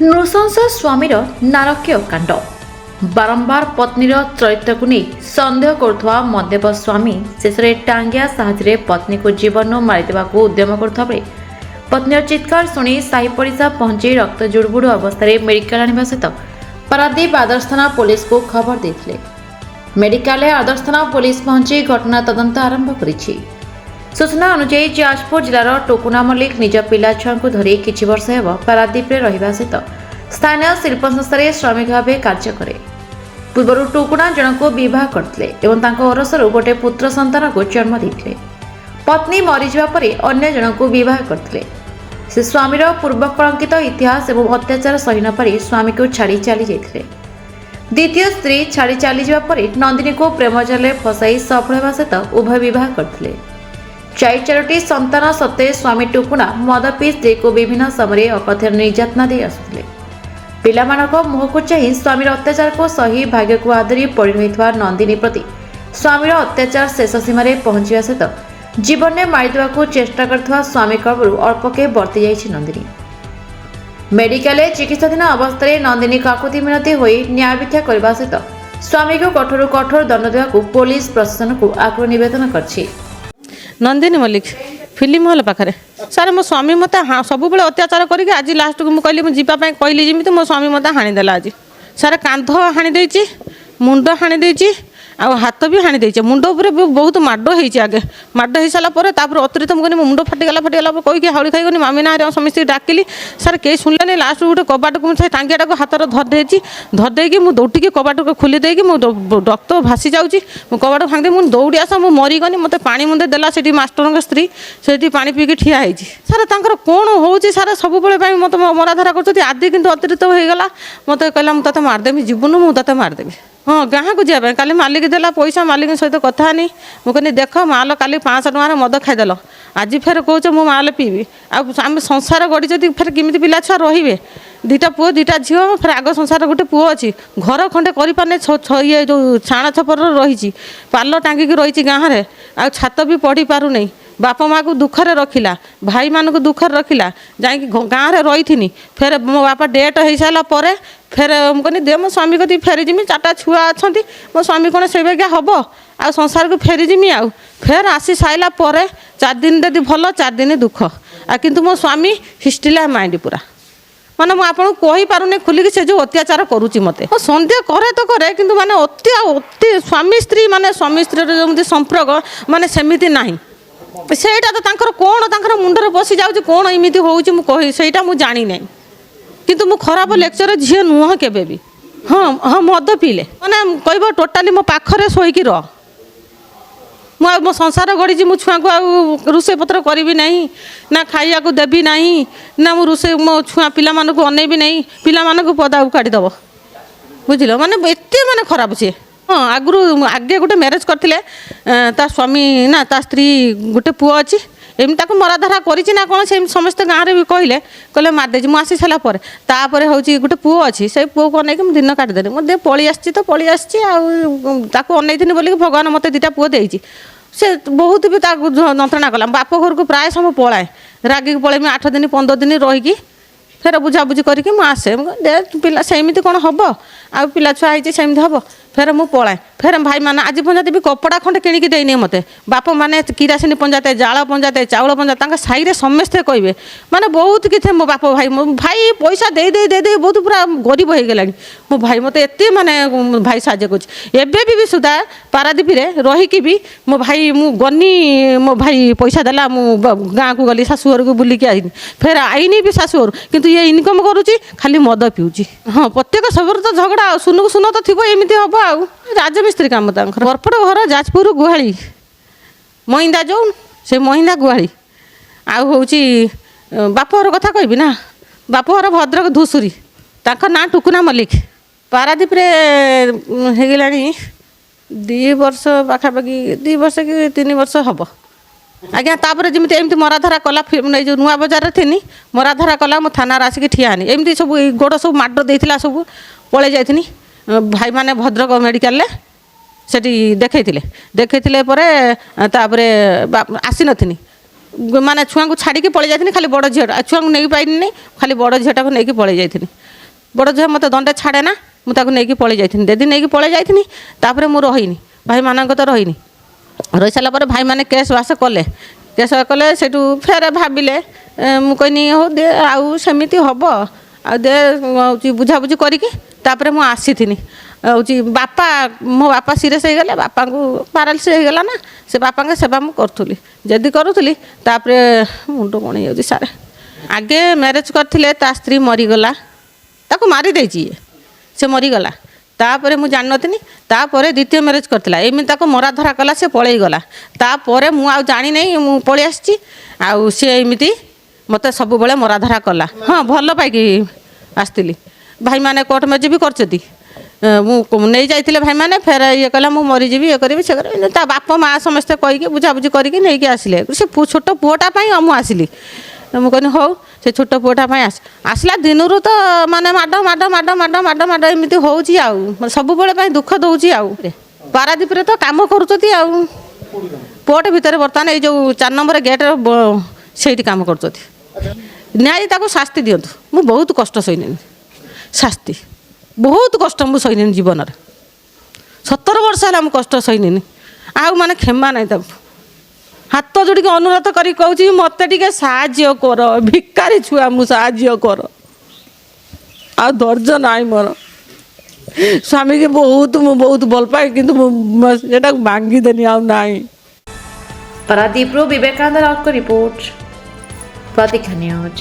ନୃଶଂସ ସ୍ୱାମୀର ନାରକୀୟ କାଣ୍ଡ। ବାରମ୍ବାର ପତ୍ନୀର ଚରିତ୍ରକୁ ନେଇ ସନ୍ଦେହ କରୁଥିବା ମଦ୍ୟପ ସ୍ୱାମୀ ଶେଷରେ ଟାଙ୍ଗିଆ ସାହାଯ୍ୟରେ ପତ୍ନୀକୁ ଜୀବନରୁ ମାରିଦେବାକୁ ଉଦ୍ୟମ କରୁଥିବା ବେଳେ ପତ୍ନୀର ଚିତ୍କାର ଶୁଣି ସାହି ପଡ଼ିଶା ପହଞ୍ଚି ରକ୍ତ ଜୁଡ଼ବୁଡ଼ ଅବସ୍ଥାରେ ମେଡିକାଲ ଆଣିବା ସହିତ ପାରାଦୀପ ଆଦର୍ଶ ଥାନା ପୁଲିସକୁ ଖବର ଦେଇଥିଲେ। ମେଡିକାଲରେ ଆଦର୍ଶ ଥାନା ପୁଲିସ ପହଞ୍ଚି ଘଟଣା ତଦନ୍ତ ଆରମ୍ଭ କରିଛି। ସୂଚନା ଅନୁଯାୟୀ ଯାଜପୁର ଜିଲ୍ଲାର ଟୁକୁନା ମଲ୍ଲିକ ନିଜ ପିଲା ଛୁଆଙ୍କୁ ଧରି କିଛି ବର୍ଷ ହେବ ପାରାଦୀପରେ ରହିବା ସହିତ ସ୍ଥାନୀୟ ଶିଳ୍ପ ସଂସ୍ଥାରେ ଶ୍ରମିକ ଭାବେ କାର୍ଯ୍ୟ କରେ। ପୂର୍ବରୁ ଟୁକୁନା ଜଣଙ୍କୁ ବିବାହ କରିଥିଲେ ଏବଂ ତାଙ୍କ ଓରସରୁ ଗୋଟିଏ ପୁତ୍ର ସନ୍ତାନକୁ ଜନ୍ମ ଦେଇଥିଲେ। ପତ୍ନୀ ମରିଯିବା ପରେ ଅନ୍ୟ ଜଣଙ୍କୁ ବିବାହ କରିଥିଲେ। ସେ ସ୍ୱାମୀର ପୂର୍ବ କଳଙ୍କିତ ଇତିହାସ ଏବଂ ଅତ୍ୟାଚାର ସହି ନ ପାରି ସ୍ୱାମୀକୁ ଛାଡ଼ି ଚାଲି ଯାଇଥିଲେ। ଦ୍ୱିତୀୟ ସ୍ତ୍ରୀ ଛାଡ଼ି ଚାଲିଯିବା ପରେ ନନ୍ଦିନୀକୁ ପ୍ରେମ ଜାଲରେ ଫସାଇ ସଫଳ ହେବା ସହିତ ଉଭୟ ବିବାହ କରିଥିଲେ। ଚାରୋଟି ସନ୍ତାନ ସତ୍ତ୍ୱେ ସ୍ୱାମୀ ଟୁକୁନା ମଦ ପିଇ ସ୍ତ୍ରୀକୁ ବିଭିନ୍ନ ସମୟରେ ଅକଥ୍ୟ ନିର୍ଯାତନା ଦେଇ ଆସୁଥିଲେ। ପିଲାମାନଙ୍କ ମୁହଁକୁ ଚାହିଁ ସ୍ୱାମୀର ଅତ୍ୟାଚାରକୁ ସହି ଭାଗ୍ୟକୁ ଆଦରି ପଡ଼ି ରହିଥିବା ନନ୍ଦିନୀ ପ୍ରତି ସ୍ୱାମୀର ଅତ୍ୟାଚାର ଶେଷ ସୀମାରେ ପହଞ୍ଚିବା ସହିତ ଜୀବନରେ ମାରିଦେବାକୁ ଚେଷ୍ଟା କରିଥିବା ସ୍ୱାମୀ କବଳରୁ ଅଳ୍ପକେ ବର୍ତ୍ତି ଯାଇଛି ନନ୍ଦିନୀ। ମେଡିକାଲରେ ଚିକିତ୍ସାଧୀନ ଅବସ୍ଥାରେ ନନ୍ଦିନୀ କାକୁତି ମିନତି ହୋଇ ନ୍ୟାୟ ଭିକ୍ଷା କରିବା ସହିତ ସ୍ୱାମୀକୁ କଠୋର କଠୋର ଦଣ୍ଡ ଦେବାକୁ ପୋଲିସ ପ୍ରଶାସନକୁ ଆକୁଳ ନିବେଦନ କରିଛି। ନନ୍ଦିନୀ ମଲ୍ଲିକ ଫିଲ୍ମ ହଲ୍ ପାଖରେ ସାର୍ ମୋ ସ୍ୱାମୀ ମୋତେ ସବୁବେଳେ ଅତ୍ୟାଚାର କରିକି ଆଜି ଲାଷ୍ଟକୁ ମୁଁ କହିଲି ମୁଁ ଯିବା ପାଇଁ କହିଲି ଯେମିତି ମୋ ସ୍ୱାମୀ ମୋତେ ହାଣିଦେଲା। ଆଜି ସାର୍ କାନ୍ଧ ହାଣି ଦେଇଛି, ମୁଣ୍ଡ ହାଣି ଦେଇଛି, ଆଉ ହାତ ବି ହାଣି ଦେଇଛି। ମୁଣ୍ଡ ଉପରେ ବହୁତ ମାଡ଼ ହେଇଛି। ଆଗେ ମାଡ଼ ହେଇସାରିଲା ପରେ ତାପରେ ଅତିରିକ୍ତ ମୁଁ କହିଲି ମୋ ମୁଣ୍ଡ ଫାଟିଗଲା କହିକି ହାଉଳି ଖାଇଗନି ମାମି ନାଁରେ ସମସ୍ତେ ଡାକିଲି। ସାର୍ କେହି ଶୁଣିଲେନି। ଲାଷ୍ଟକୁ ଗୋଟେ କବାଟକୁ ମୁଁ ସେ ଟାଙ୍ଗିଆଟାକୁ ହାତରେ ଧରିଦେଇକି ମୁଁ ଦୌଡ଼ିକି କବାଟକୁ ଖୋଲି ଦେଇକି ମୁଁ ରକ୍ତ ଭାସି ଯାଉଛି। ମୁଁ କବାଟ ଭାଙ୍ଗି ମୁଁ ଦୌଡ଼ି ଆସ ମୁଁ ମରିଗନି। ମୋତେ ପାଣି ମୁନ୍ଦେ ଦେଲା ସେଠି ମାଷ୍ଟରଙ୍କ ସ୍ତ୍ରୀ ସେଠି ପାଣି ପିଇକି ଠିଆ ହେଇଛି। ସାର୍ ତାଙ୍କର କ'ଣ ହେଉଛି ସାର୍ ସବୁବେଳେ ପାଇଁ ମୋତେ ମରାଧାରା କରୁଛନ୍ତି। ଆଜି କିନ୍ତୁ ଅତିରିକ୍ତ ହେଇଗଲା। ମୋତେ କହିଲା ମୁଁ ତୋତେ ମାରିଦେବି, ଯିବୁନୁ ମୁଁ ତୋତେ ମାରିଦେବି। ହଁ ଗାଁକୁ ଯିବା ପାଇଁ କାଲି ମାଲିକ ଦେଲା ପଇସା, ମାଲିକ ସହିତ କଥା ହେନି। ମୁଁ କହିଲି ଦେଖ ମାଲ କାଲି 500 ଟଙ୍କାରେ ମଦ ଖାଇଦେଲ, ଆଜି ଫେର କହୁଛ ମୁଁ ମାଲ ପିଇବି। ଆଉ ଆମେ ସଂସାର ଗଢ଼ିଛନ୍ତି ଫେର କେମିତି ପିଲା ଛୁଆ ରହିବେ? ଦୁଇଟା ପୁଅ ଦୁଇଟା ଝିଅ, ଫେର ଆଗ ସଂସାର ଗୋଟେ ପୁଅ ଅଛି। ଘର ଖଣ୍ଡେ କରିପାରୁନି। ଇଏ ଯେଉଁ ଛାଣ ଛପର ରହିଛି, ପାଲ ଟାଙ୍ଗିକି ରହିଛି ଗାଁରେ, ଆଉ ଛାତ ବି ପଢ଼ି ପାରୁନି। ବାପା ମାଆକୁ ଦୁଃଖରେ ରଖିଲା, ଭାଇମାନଙ୍କୁ ଦୁଃଖରେ ରଖିଲା। ଯାଇକି ଗାଁରେ ରହିଥିନି। ଫେର ମୋ ବାପା ଡେଟ୍ ହେଇସାରିଲା ପରେ ଫେର ମୁଁ କହିଲି ଦେ ମୋ ସ୍ୱାମୀ କତିକି ଫେରିଯିମି। 4ଟା ଛୁଆ ଅଛନ୍ତି, ମୋ ସ୍ୱାମୀ କ'ଣ ସେଇ ବାଗିଆ ହେବ? ଆଉ ସଂସାରକୁ ଫେରିଯିମି। ଆଉ ଫେର ଆସି ସାରିଲା ପରେ 4 ଦିନ ଯଦି ଭଲ 4 ଦିନ ଦୁଃଖ। ଆଉ କିନ୍ତୁ ମୋ ସ୍ୱାମୀ ହିଷ୍ଟିଲା ମାଇଣ୍ଡ ପୁରା। ମାନେ ମୁଁ ଆପଣଙ୍କୁ କହିପାରୁନି ଖୋଲିକି ସେ ଯେଉଁ ଅତ୍ୟାଚାର କରୁଛି ମୋତେ। ସନ୍ଦେହ କରେ ତ କରେ, କିନ୍ତୁ ମାନେ ଅତି ସ୍ୱାମୀ ସ୍ତ୍ରୀ ମାନେ ସ୍ୱାମୀ ସ୍ତ୍ରୀର ଯେମିତି ସମ୍ପର୍କ ମାନେ ସେମିତି ନାହିଁ। ସେଇଟା ତ ତାଙ୍କର କ'ଣ ତାଙ୍କର ମୁଣ୍ଡରେ ପଶି ଯାଉଛି, କ'ଣ ଏମିତି ହେଉଛି ମୁଁ ସେଇଟା ମୁଁ ଜାଣିନାହିଁ। କିନ୍ତୁ ମୁଁ ଖରାପ ଲେକ୍ଚର ଝିଅ ନୁହଁ କେବେ ବି। ହଁ ମଦ ପିଇଲେ ମାନେ କହିବ ଟୋଟାଲି ମୋ ପାଖରେ ଶୋଇକି ରହ। ମୁଁ ଆଉ ମୋ ସଂସାର ଗଢ଼ିଛି, ମୁଁ ଛୁଆଙ୍କୁ ଆଉ ରୋଷେଇ ପତ୍ର କରିବି ନାହିଁ, ନା ଖାଇବାକୁ ଦେବି ନାହିଁ, ନା ମୁଁ ମୋ ଛୁଆ ପିଲାମାନଙ୍କୁ ଅନେଇବି ନାହିଁ। ପିଲାମାନଙ୍କୁ ପଦାକୁ କାଢ଼ିଦେବ। ବୁଝିଲ ମାନେ ଏତେ ମାନେ ଖରାପ ସିଏ। ହଁ ଆଗେ ଗୋଟେ ମ୍ୟାରେଜ୍ କରିଥିଲେ। ତା ସ୍ୱାମୀ ନା ତା ସ୍ତ୍ରୀ ଗୋଟେ ପୁଅ ଅଛି। ଏମିତି ତାକୁ ମରାଧାରା କରିଛି ନା କ'ଣ ସେମିତି ସମସ୍ତେ ଗାଁରେ ବି କହିଲେ ମାରିଦେଇଛି। ମୁଁ ଆସି ସାରିଲା ପରେ ତାପରେ ହେଉଛି ଗୋଟେ ପୁଅ ଅଛି। ସେଇ ପୁଅକୁ ଅନେଇକି ମୁଁ ଦିନ କାଟିଦେଲି। ମୁଁ ପଳେଇ ଆସିଛି ଆଉ ତାକୁ ଅନେଇଥିନି ବୋଲିକି ଭଗବାନ ମୋତେ 2ଟା ପୁଅ ଦେଇଛି। ସେ ବହୁତ ବି ତାକୁ ଯନ୍ତ୍ରଣା କଲା। ବାପ ଘରକୁ ପ୍ରାୟ ସମୟ ପଳାଏ, ରାଗିକି ପଳେଇମି 8 ଦିନ 15 ଦିନ ରହିକି ଫେର ବୁଝାବୁଝି କରିକି ମୁଁ ଆସେ। ମୁଁ ଦେ ପିଲା ସେମିତି କ'ଣ ହେବ? ଆଉ ପିଲା ଛୁଆ ହେଇଛି ସେମିତି ହେବ? ଫେର ମୁଁ ପଳାଏ। ଫେର ଭାଇମାନେ ଆଜି ପଞ୍ଚାୟତ ବି କପଡ଼ା ଖଣ୍ଡେ କିଣିକି ଦେଇନି ମୋତେ। ବାପମାନେ କିରାସିନୀ ପଞ୍ଚାୟତ, ଜାଳ ପଞ୍ଚାୟତ, ଚାଉଳ ପଞ୍ଚାୟତ, ତାଙ୍କ ସାହିରେ ସମସ୍ତେ କହିବେ ମାନେ ବହୁତ କିଛି। ମୋ ଭାଇ ପଇସା ଦେଇ ବହୁତ ପୁରା ଗରିବ ହେଇଗଲାଣି। ମୋ ଭାଇ ମୋତେ ଏତେ ମାନେ ଭାଇ ସାହାଯ୍ୟ କରୁଛି। ଏବେ ବି ସୁଦ୍ଧା ପାରାଦୀପରେ ରହିକି ବି ମୋ ଭାଇ ମୁଁ ଗନି, ମୋ ଭାଇ ପଇସା ଦେଲା। ମୁଁ ଗାଁକୁ ଗଲି, ଶାଶୁଘରକୁ ବୁଲିକି ଆଇନି। ଫେର ଆଇନି ବି ଶାଶୁଘରୁ, କିନ୍ତୁ ଇଏ ଇନକମ୍ କରୁଛି, ଖାଲି ମଦ ପିଉଛି। ହଁ ପ୍ରତ୍ୟେକ ସବୁରେ ତ ଝଗଡ଼ା। ଆଉ ସୁନକୁ ସୁନ ତ ଥିବ, ଏମିତି ହେବ। ଆଉ ରାଜମିସ୍ତ୍ରୀ କାମ ତାଙ୍କର। ବରପଡ଼ ଘର ଯାଜପୁର ଗୁହାଳି ମହିନ୍ଦା ଯେଉଁ ସେ ମହିନ୍ଦା ଗୁହାଳି। ଆଉ ହେଉଛି ବାପଘର କଥା କହିବି ନା, ବାପଘର ଭଦ୍ରକ ଧୂସୁରୀ। ତାଙ୍କ ନାଁ ଟୁକୁନା ମଲ୍ଲିକ। ପାରାଦୀପରେ ହେଇଗଲାଣି 2 ବର୍ଷ ପାଖାପାଖି, 2 ବର୍ଷ କି 3 ବର୍ଷ ହେବ ଆଜ୍ଞା। ତାପରେ ଯେମିତି ଏମିତି ମରାଧାରା କଲା, ଏଇ ଯେଉଁ ନୂଆ ବଜାରରେ ଥିନି, ମରାଧାରା କଲା। ମୁଁ ଥାନାରେ ଆସିକି ଠିଆ ହେନି। ଏମିତି ସବୁ ଗୋଡ଼ ସବୁ ମାଡ଼ ଦେଇଥିଲା, ସବୁ ପଳେଇ ଯାଇଥିନି। ଭାଇମାନେ ଭଦ୍ରକ ମେଡ଼ିକାଲରେ ସେଠି ଦେଖେଇଥିଲେ ପରେ ତାପରେ ଆସିନଥିନି। ମାନେ ଛୁଆଙ୍କୁ ଛାଡ଼ିକି ପଳେଇ ଯାଇଥିଲି ଖାଲି ବଡ଼ ଝିଅଟା ଛୁଆଙ୍କୁ ନେଇକି ପାଇଲିନି ଖାଲି ବଡ଼ ଝିଅଟାକୁ ନେଇକି ପଳେଇ ଯାଇଥିଲି ବଡ଼ ଝିଅ ମୋତେ ଦଣ୍ଡେ ଛାଡ଼େ ନା ମୁଁ ତାକୁ ନେଇକି ପଳେଇ ଯାଇଥିଲି ଯଦି ନେଇକି ପଳେଇ ଯାଇଥିଲି ତାପରେ ମୁଁ ରହିନି ଭାଇମାନଙ୍କ ତ ରହିନି ରହିସାରିଲା ପରେ ଭାଇମାନେ କେସ୍ ବାସ କଲେ ସେଠୁ ଫେରେ ଭାବିଲେ ମୁଁ କହିନି ହଉ ଦେ ଆଉ ସେମିତି ହେବ ଆଉ ଦେ ହେଉଛି ବୁଝାବୁଝି କରିକି ତାପରେ ମୁଁ ଆସିଥିନି ହେଉଛି ମୋ ବାପା ସିରିୟସ୍ ହେଇଗଲେ ବାପାଙ୍କୁ ପାରାଲିସିସ୍ ହେଇଗଲା ନା ସେ ବାପାଙ୍କ ସେବା ମୁଁ କରୁଥିଲି ଯଦି କରୁଥିଲି ତାପରେ ମୁଣ୍ଡ କଣ ହେଇଯାଉଛି ସାର୍ ଆଗେ ମ୍ୟାରେଜ୍ କରିଥିଲେ ତା ସ୍ତ୍ରୀ ମରିଗଲା ତାକୁ ମାରିଦେଇଛି ସେ ମରିଗଲା ତାପରେ ମୁଁ ଜାଣିନଥିଲି ତାପରେ ଦ୍ୱିତୀୟ ମ୍ୟାରେଜ୍ କରିଥିଲା ଏମିତି ତାକୁ ମରାଧରା କଲା ସେ ପଳେଇଗଲା ତାପରେ ମୁଁ ଆଉ ଜାଣିନାହିଁ ମୁଁ ପଳେଇ ଆସିଛି ଆଉ ସେ ଏମିତି ମୋତେ ସବୁବେଳେ ମରାଧରା କଲା ହଁ ଭଲ ପାଇକି ଆସିଥିଲି ଭାଇମାନେ କୋର୍ଟ ମ୍ୟାରେଜ୍ ବି କରିଛନ୍ତି ମୁଁ ନେଇ ଯାଇଥିଲେ ଭାଇମାନେ ଫେର ଇଏ କଲା ମୁଁ ମରିଯିବି ଇଏ କରିବି ସେ କରିବି ତା ବାପା ମାଆ ସମସ୍ତେ କହିକି ବୁଝାବୁଝି କରିକି ନେଇକି ଆସିଲେ ସେ ଛୋଟ ପୁଅଟା ପାଇଁ ମୁଁ ଆସିଲି ମୁଁ କହିନି ହଉ ସେ ଛୋଟ ପୁଅଟା ପାଇଁ ଆସିଲା ଦିନରୁ ତ ମାନେ ମାଡ଼ ଏମିତି ହେଉଛି ଆଉ ସବୁବେଳେ ପାଇଁ ଦୁଃଖ ଦେଉଛି ଆଉ ପାରାଦୀପରେ ତ କାମ କରୁଛନ୍ତି ଆଉ ପୋର୍ଟ ଭିତରେ ବର୍ତ୍ତମାନ ଏଇ ଯେଉଁ 4 ନମ୍ବର ଗେଟ୍ର ସେଇଠି କାମ କରୁଛନ୍ତି ନ୍ୟାୟ ତାକୁ ଶାସ୍ତି ଦିଅନ୍ତୁ ମୁଁ ବହୁତ କଷ୍ଟ ସହିନେନି ଶାସ୍ତି ବହୁତ କଷ୍ଟ ମୁଁ ସହିନେନି ଜୀବନରେ 17 ବର୍ଷ ହେଲା ମୁଁ କଷ୍ଟ ସହିନେନି ଆଉ ମାନେ କ୍ଷମା ନାହିଁ ତାକୁ ହାତ ଯୋଡ଼ିକି ଅନୁରୋଧ କରି କହୁଛି ମୋତେ ଟିକେ ସାହାଯ୍ୟ କର ଭିକାରୀ ଛୁଆ ମୁଁ ସାହାଯ୍ୟ କର ଆଉ ଧୈର୍ଯ୍ୟ ନାହିଁ ମୋର ସ୍ୱାମୀକି ମୁଁ ବହୁତ ଭଲ ପାଏ କିନ୍ତୁ ମୁଁ ସେଟାକୁ ଭାଙ୍ଗିଦେନି ଆଉ ନାହିଁ ପାରାଦୀପରୁ ବିବେକାନନ୍ଦ ରାଉତଙ୍କ ରିପୋର୍ଟ ପ୍ରତୀକ୍ଷା ନ୍ୟୁଜ୍।